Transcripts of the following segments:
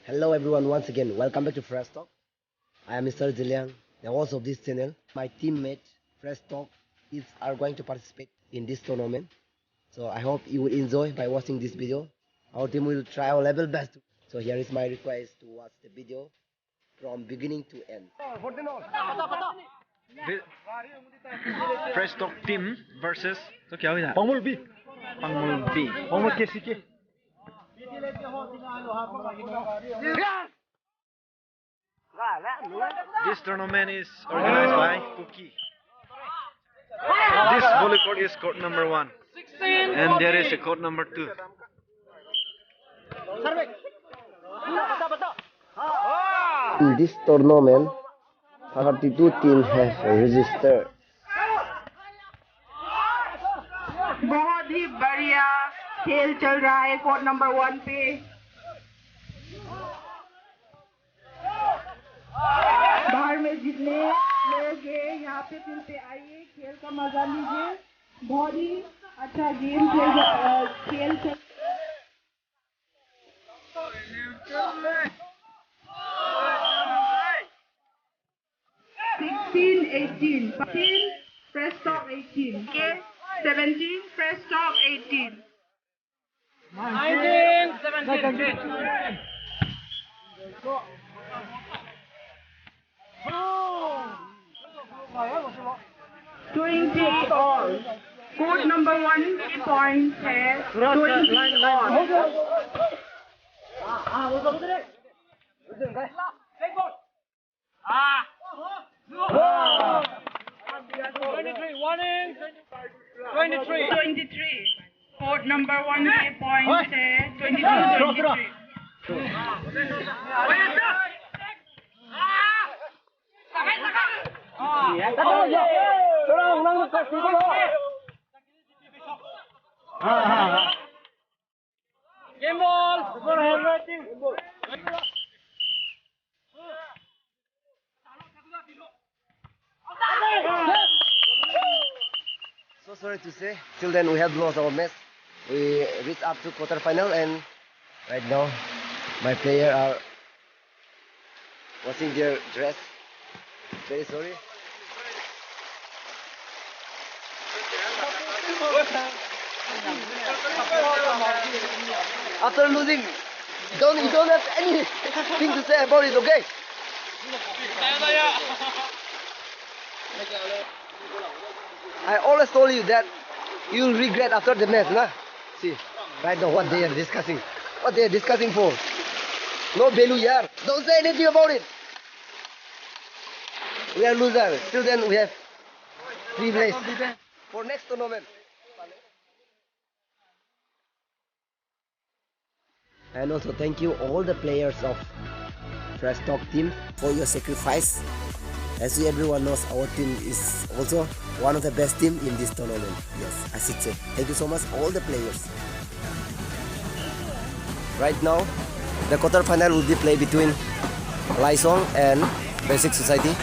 Hello everyone, once again, welcome back to FreshTalk. I am Mr. Zilian, the host of this channel. My teammate, FreshTalk, is are going to participate in this tournament. So I hope you will enjoy by watching this video. Our team will try our level best. So here is my request to watch the video from beginning to end. Fresh Talk team versus तो क्या हुआ? Pangmul B. Pangmul B. Pangmul KCK. This tournament is organized by Kuki. This volley court is court number 1, and there is a court number 2. In this tournament, 32 teams have registered. बहुत ही बढ़िया खेल चल रहा है court number 1 पे। बाहर में जितने लोग हैं यहाँ पे फिर से आइए, खेल का मजा लीजिए। बहुत ही अच्छा गेम खेल चल 16-18, 15 FreshTalk 18, okay? 17 FreshTalk 18. 20 all. Court number 1 points है 20 all. Court number 1 के points है 22-23. Game ball. So sorry to say, till then we have lost our match. We reached up to quarterfinal and right now my players are washing their dress. Very sorry. After losing, you don't have anything to say about it, okay? I always told you that you'll regret after the match, nah? See, right now what they are discussing. What they are discussing for? No value, yaar. Don't say anything about it. We are losers. Till then we have 3 place for next tournament. And also thank you all the players of FreshTalk team for your sacrifice. As everyone knows, our team is also one of the best team in this tournament. Yes, I should say. Thank you so much, all the players. Right now, the quarterfinal will be played between Laisong and Basic Society.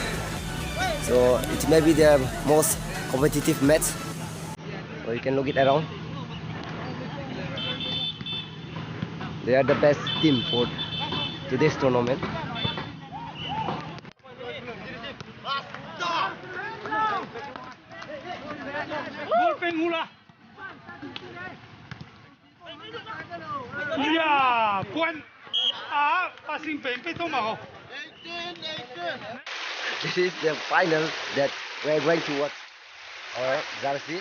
So it may be the most competitive match. So you can look it around. They are the best team for today's tournament. This is the final that we are going to watch our jersey.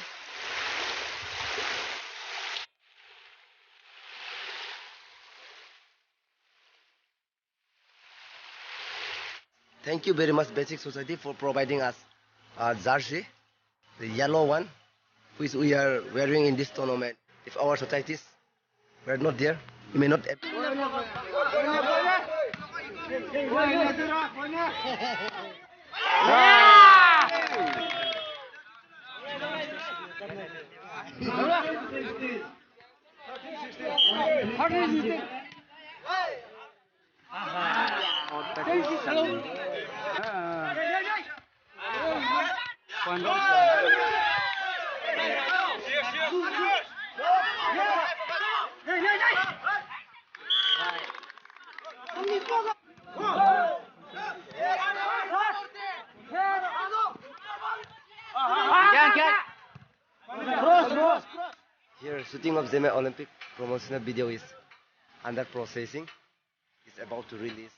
Thank you very much Basic Society for providing us a jersey, the yellow one, which we are wearing in this tournament. If our societies were not there, we may not have. Here, shooting of Zeme Olympic promotional video is under processing. It's about to release.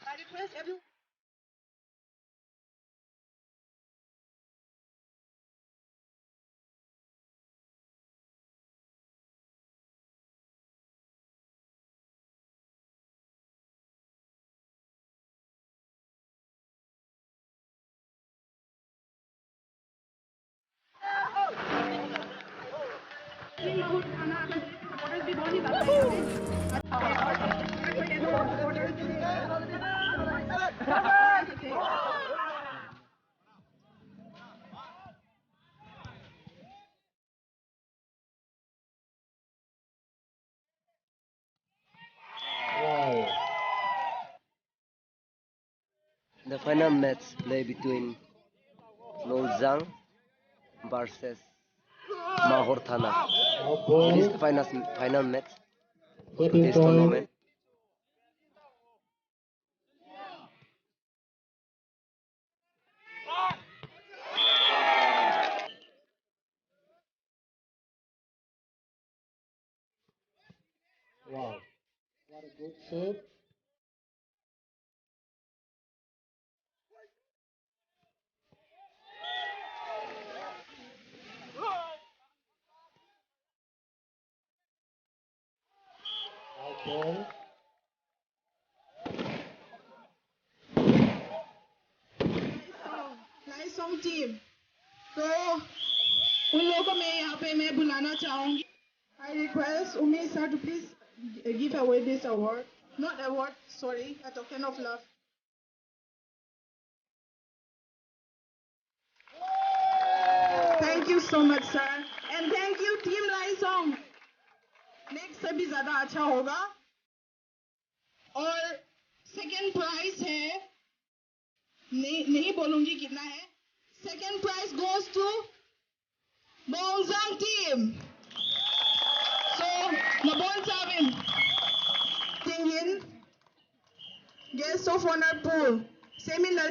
I request everyone. The final match play between Nolzang versus Mahur Thana. This is the final match for this tournament. Wow, what a good serve. Okay. Nice song team तो उन लोगों को मैं यहाँ पे मैं बुलाना चाहूंगी I request Umi sir to please give away this award. Not award, sorry, a token of love. Thank you so much, sir. And thank you, Team Lai Song. Next से भी ज़्यादा अच्छा होगा. और second prize है नहीं बोलूंगी कितना है. Second prize goes to Bongzang team. So, Nabon Savin, Tingin, guest of honor pool. Similar.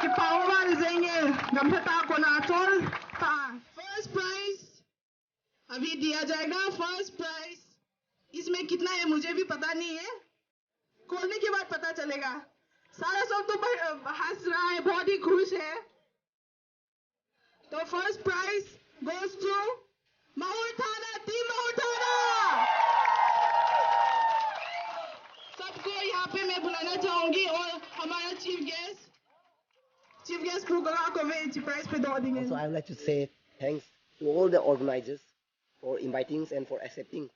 कि पाववा रिजेंगे गंभता को नाचोल था. First prize अभी दिया जाएगा. First prize इसमें कितना है मुझे भी पता नहीं है. खोलने के बाद पता चलेगा. सारा सब तो हंस रहा है, बहुत ही खुश है. तो first prize goes to Mahur Thana, team Mahur Thana. सबको यहाँ पे मैं बुलाना चाहूंगी और हमारा चीफ गेस्ट को मैं प्राइज पे दो देंगे. Also, I would like to say thanks to all the organizers for inviting us and for accepting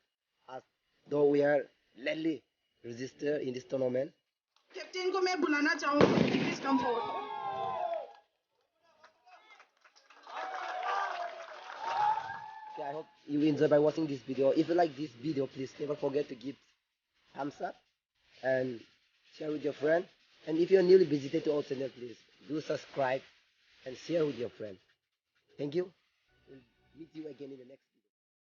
us, though we are lately registered in this tournament. Captain को मैं बुलाना चाहूंगी. Please come forward. Okay, I hope you enjoy by watching this video. If you like this video, please never forget to give thumbs up and share with your friend. And if you're newly visited to our channel, please do subscribe and share with your friend. Thank you. We'll meet you again in the next